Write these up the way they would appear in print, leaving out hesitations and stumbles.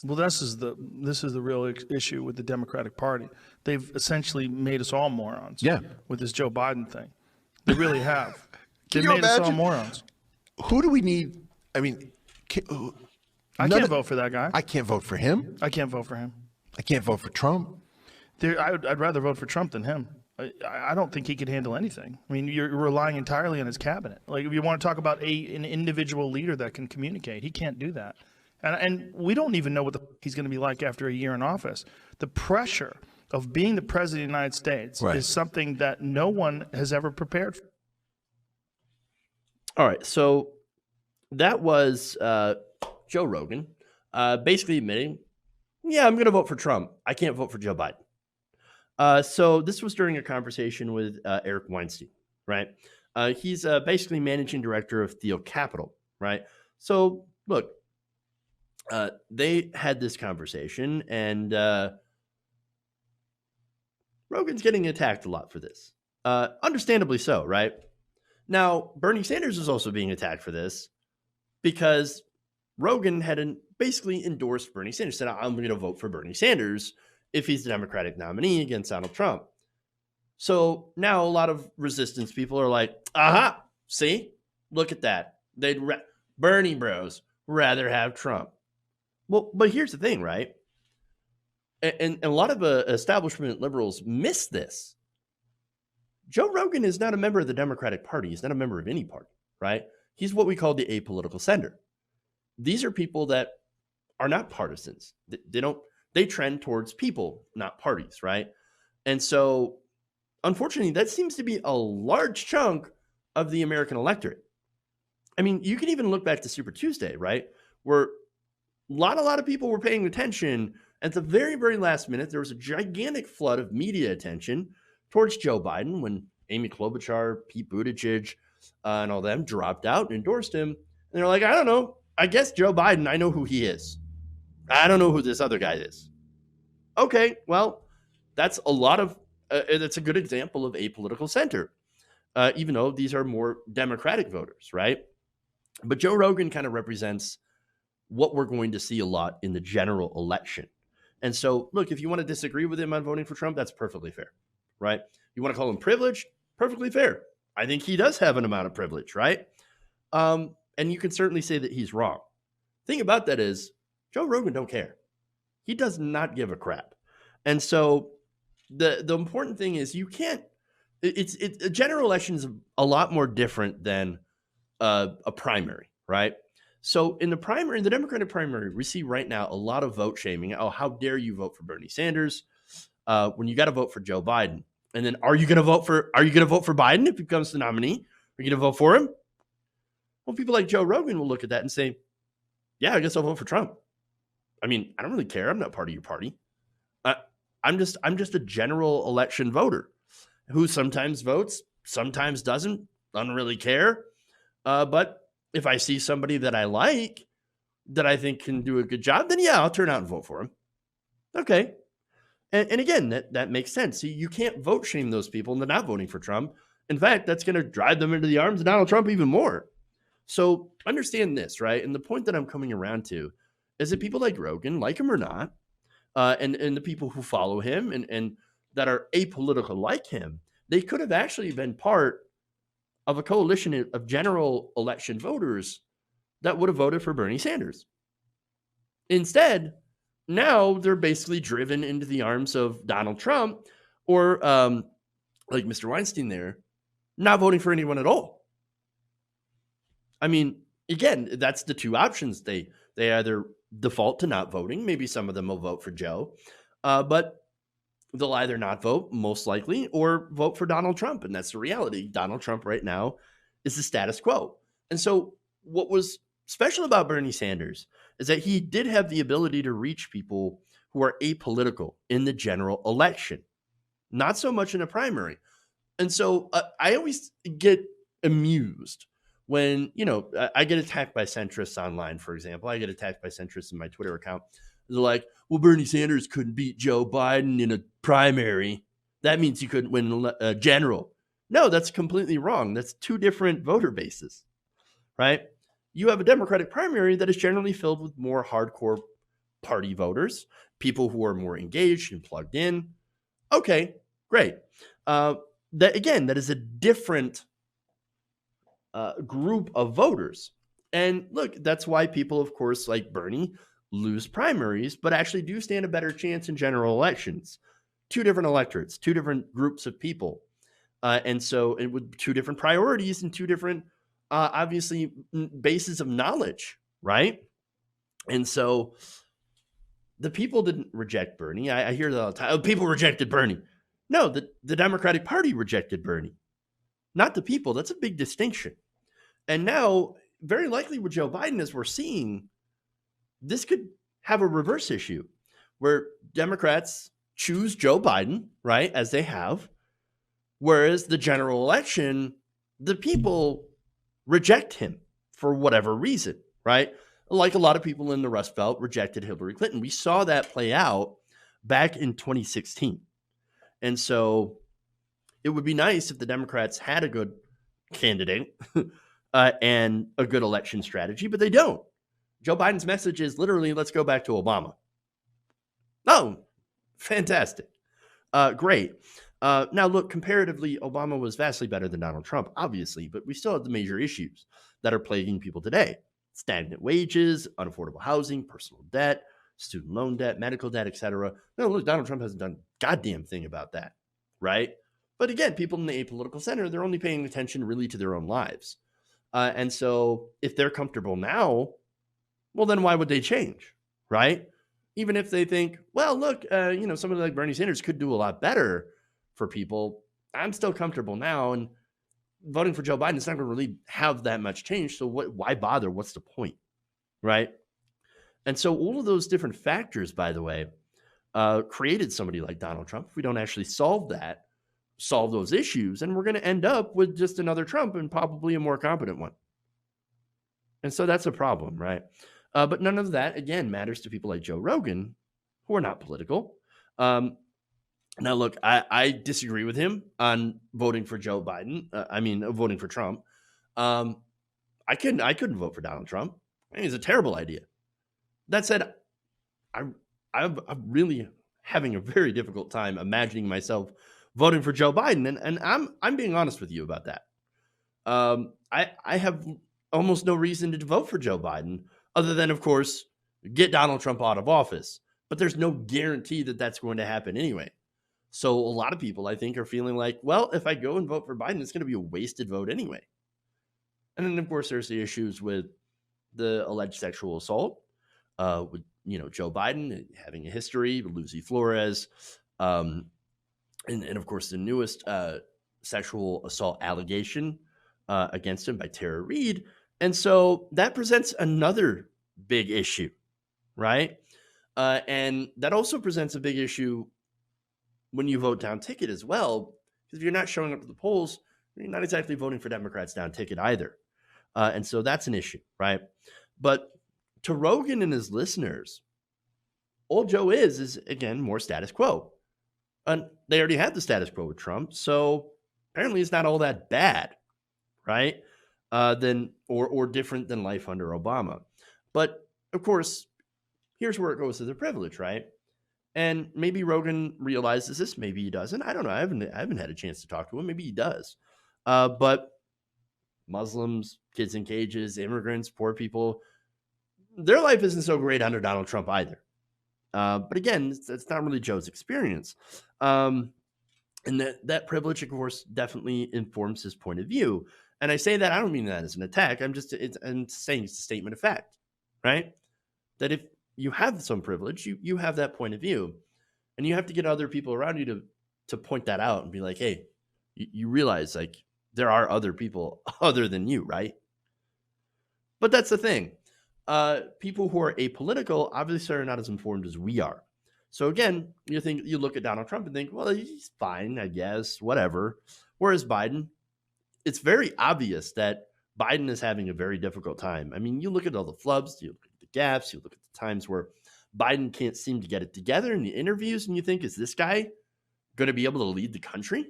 Well, this is the real issue with the Democratic Party. They've essentially made us all morons. Yeah. With this Joe Biden thing, they really have. Can They you made us all imagine? morons. Who do we need? I mean, I can't vote for that guy. I can't vote for him. I can't vote for him. I can't vote for Trump. I'd rather vote for Trump than him. I don't think he could handle anything. I mean, you're relying entirely on his cabinet. Like, if you want to talk about an individual leader that can communicate, he can't do that. And we don't even know what he's going to be like after a year in office. The pressure of being the president of the United States is something that no one has ever prepared for. All right, so that was Joe Rogan basically admitting, yeah, I'm going to vote for Trump. I can't vote for Joe Biden. So this was during a conversation with Eric Weinstein, right? He's basically managing director of Theo Capital, right? So look, they had this conversation, and Rogan's getting attacked a lot for this. Understandably so, right? Now, Bernie Sanders is also being attacked for this because Rogan had basically endorsed Bernie Sanders, said, I'm going to vote for Bernie Sanders if he's the Democratic nominee against Donald Trump. So now a lot of resistance people are like, aha, see, look at that. Bernie bros rather have Trump. Well, but here's the thing, right? And a lot of establishment liberals miss this. Joe Rogan is not a member of the Democratic Party. He's not a member of any party, right? He's what we call the apolitical center. These are people that are not partisans. They trend towards people, not parties, right? And so, unfortunately, that seems to be a large chunk of the American electorate. I mean, you can even look back to Super Tuesday, right? Where a lot of people were paying attention. At the very, very last minute, there was a gigantic flood of media attention towards Joe Biden when Amy Klobuchar, Pete Buttigieg, and all them dropped out and endorsed him. And they're like, I don't know. I guess Joe Biden, I know who he is. I don't know who this other guy is. Okay, well, that's a good example of apolitical center, even though these are more Democratic voters, right? But Joe Rogan kind of represents what we're going to see a lot in the general election. And so, look, if you want to disagree with him on voting for Trump, that's perfectly fair, right? You want to call him privileged? Perfectly fair. I think he does have an amount of privilege, right? And you can certainly say that he's wrong. The thing about that is, Joe Rogan don't care. He does not give a crap. And so the important thing is you can't, a general election is a lot more different than a primary, right? So in the primary, the Democratic primary, we see right now a lot of vote shaming. Oh, how dare you vote for Bernie Sanders when you got to vote for Joe Biden? And then are you going to vote for Biden if he becomes the nominee? Are you going to vote for him? Well, people like Joe Rogan will look at that and say, yeah, I guess I'll vote for Trump. I mean, I don't really care. I'm not part of your party. I'm just a general election voter who sometimes votes, sometimes doesn't really care. But if I see somebody that I like, that I think can do a good job, then yeah, I'll turn out and vote for him. Okay. And again, that makes sense. See, you can't vote shame those people into not voting for Trump. In fact, that's going to drive them into the arms of Donald Trump even more. So understand this, right? And the point that I'm coming around to is that people like Rogan, like him or not, and the people who follow him and that are apolitical like him, they could have actually been part of a coalition of general election voters that would have voted for Bernie Sanders. Instead, now they're basically driven into the arms of Donald Trump or like Mr. Weinstein there, not voting for anyone at all. I mean, again, that's the two options. They either default to not voting. Maybe some of them will vote for Joe, but they'll either not vote, most likely, or vote for Donald Trump. And that's the reality. Donald Trump right now is the status quo. And so what was special about Bernie Sanders is that he did have the ability to reach people who are apolitical in the general election, not so much in a primary. And so I always get amused when, I get attacked by centrists online, for example. I get attacked by centrists in my Twitter account. They're like, well, Bernie Sanders couldn't beat Joe Biden in a primary. That means he couldn't win a general. No, that's completely wrong. That's two different voter bases, right? You have a Democratic primary that is generally filled with more hardcore party voters, people who are more engaged and plugged in. Okay, great. That is a different group of voters. And look, that's why people, of course, like Bernie, lose primaries, but actually do stand a better chance in general elections. Two different electorates, two different groups of people. And so, and with two different priorities and two different, obviously, bases of knowledge, right? And so the people didn't reject Bernie. I hear that all the time. Oh, people rejected Bernie. No, the Democratic Party rejected Bernie, not the people. That's a big distinction. And now, very likely with Joe Biden, as we're seeing, this could have a reverse issue where Democrats choose Joe Biden, right, as they have, whereas the general election, the people reject him for whatever reason, right? Like a lot of people in the Rust Belt rejected Hillary Clinton. We saw that play out back in 2016. And so it would be nice if the Democrats had a good candidate and a good election strategy, but they don't. Joe Biden's message is literally, let's go back to Obama. Oh, fantastic. Great. Now, look, comparatively, Obama was vastly better than Donald Trump, obviously, but we still have the major issues that are plaguing people today. Stagnant wages, unaffordable housing, personal debt, student loan debt, medical debt, etc. No, look, Donald Trump hasn't done a goddamn thing about that, right? But again, people in the apolitical center, they're only paying attention really to their own lives. And so if they're comfortable now, well, then why would they change, right? Even if they think, well, look, somebody like Bernie Sanders could do a lot better for people. I'm still comfortable now, and voting for Joe Biden is not going to really have that much change. So why bother? What's the point, right? And so all of those different factors, by the way, created somebody like Donald Trump. If we don't actually solve those issues, and we're going to end up with just another Trump and probably a more competent one. And so that's a problem, right? But none of that, again, matters to people like Joe Rogan, who are not political. Now, look, I disagree with him on voting for Joe Biden. Voting for Trump. I couldn't vote for Donald Trump. I think it's a terrible idea. That said, I'm really having a very difficult time imagining myself voting for Joe Biden, and I'm being honest with you about that. I have almost no reason to vote for Joe Biden, other than, of course, get Donald Trump out of office. But there's no guarantee that that's going to happen anyway. So a lot of people, I think, are feeling like, well, if I go and vote for Biden, it's going to be a wasted vote anyway. And then, of course, there's the issues with the alleged sexual assault, with Joe Biden having a history, Lucy Flores, and of course the newest sexual assault allegation against him by Tara Reid. And so that presents another big issue, right? And that also presents a big issue when you vote down ticket as well, because if you're not showing up to the polls, you're not exactly voting for Democrats down ticket either. And so that's an issue, right? But to Rogan and his listeners, all Joe is again, more status quo. And they already had the status quo with Trump, so apparently it's not all that bad, right? Or different than life under Obama. But of course, here's where it goes to the privilege, right? And maybe Rogan realizes this, maybe he doesn't. I don't know. I haven't had a chance to talk to him. Maybe he does. But Muslims, kids in cages, immigrants, poor people, their life isn't so great under Donald Trump either. But again, it's not really Joe's experience. And that privilege, of course, definitely informs his point of view. And I say that, I don't mean that as an attack. I'm saying it's a statement of fact, right? That if you have some privilege, you have that point of view. And you have to get other people around you to point that out and be like, hey, you realize like there are other people other than you, right? But that's the thing. People who are apolitical obviously are not as informed as we are. So again, you look at Donald Trump and think, well, he's fine, I guess, whatever. Whereas Biden, it's very obvious that Biden is having a very difficult time. I mean, you look at all the flubs, you look at the gaps, you look at the times where Biden can't seem to get it together in the interviews, and you think, is this guy going to be able to lead the country?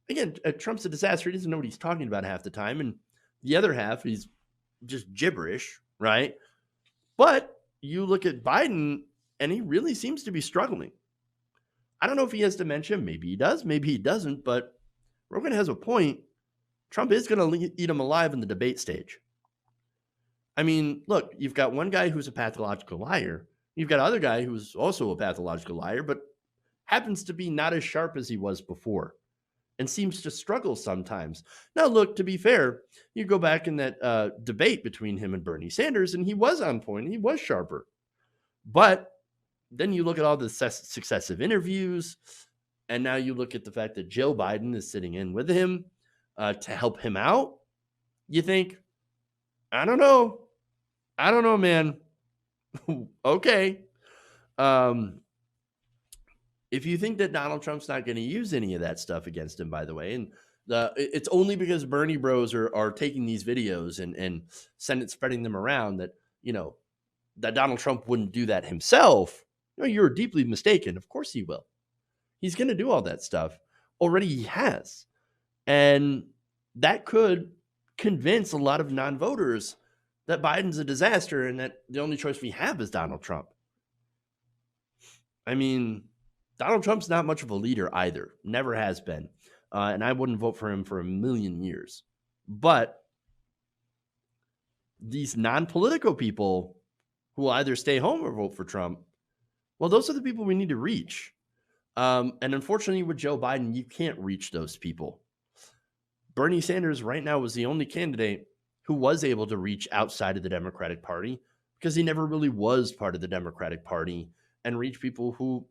Again, Trump's a disaster. He doesn't know what he's talking about half the time, and the other half, he's just gibberish, right? But you look at Biden, and he really seems to be struggling. I don't know if he has dementia. Maybe he does. Maybe he doesn't. But Rogan has a point. Trump is going to eat him alive in the debate stage. I mean, look, you've got one guy who's a pathological liar. You've got another guy who's also a pathological liar, but happens to be not as sharp as he was before and seems to struggle sometimes. Now, look, to be fair, you go back in that debate between him and Bernie Sanders, and he was on point. He was sharper. But then you look at all the successive interviews, and now you look at the fact that Joe Biden is sitting in with him to help him out. You think, I don't know, man. Okay. If you think that Donald Trump's not going to use any of that stuff against him, by the way, and it's only because Bernie bros are taking these videos and spreading them around that, that Donald Trump wouldn't do that himself, you're deeply mistaken. Of course he will. He's going to do all that stuff. Already he has. And that could convince a lot of non-voters that Biden's a disaster and that the only choice we have is Donald Trump. I mean, Donald Trump's not much of a leader either. Never has been. And I wouldn't vote for him for a million years. But these non-political people who will either stay home or vote for Trump, well, those are the people we need to reach. And unfortunately, with Joe Biden, you can't reach those people. Bernie Sanders right now was the only candidate who was able to reach outside of the Democratic Party because he never really was part of the Democratic Party and reach people who,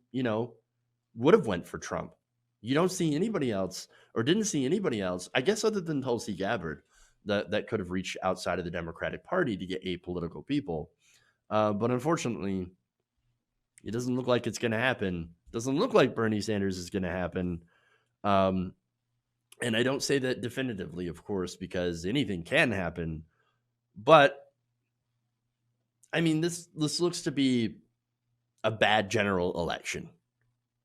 would have went for Trump. You don't see anybody else or didn't see anybody else, I guess, other than Tulsi Gabbard that could have reached outside of the Democratic Party to get apolitical people. But unfortunately, it doesn't look like it's going to happen. Doesn't look like Bernie Sanders is going to happen. And I don't say that definitively, of course, because anything can happen. But, I mean, this looks to be a bad general election.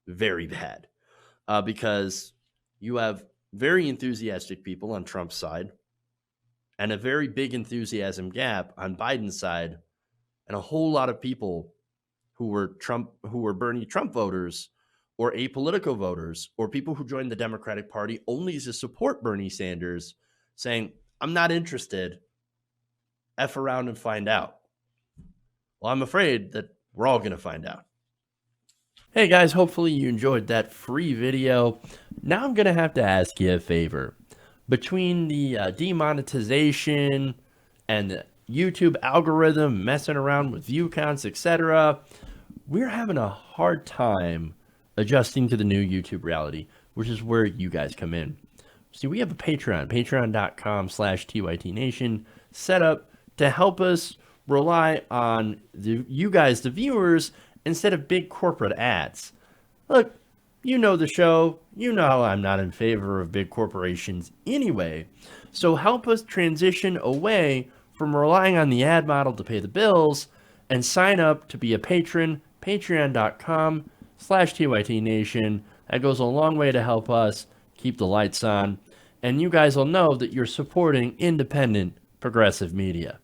Very bad. Because you have very enthusiastic people on Trump's side and a very big enthusiasm gap on Biden's side, and a whole lot of people who were Bernie Trump voters or apolitical voters or people who joined the Democratic Party only to support Bernie Sanders saying, I'm not interested. F around and find out. Well, I'm afraid that we're all going to find out. Hey guys, hopefully you enjoyed that free video. Now I'm going to have to ask you a favor. Between the demonetization and the YouTube algorithm messing around with view counts, etc., we're having a hard time adjusting to the new YouTube reality, which is where you guys come in. See, we have a Patreon, patreon.com/TYTNation, set up to help us rely on you guys, the viewers, instead of big corporate ads. Look, you know the show. You know how I'm not in favor of big corporations anyway. So help us transition away from relying on the ad model to pay the bills and sign up to be a patron, patreon.com/TYTNation. That goes a long way to help us keep the lights on. And you guys will know that you're supporting independent, progressive media.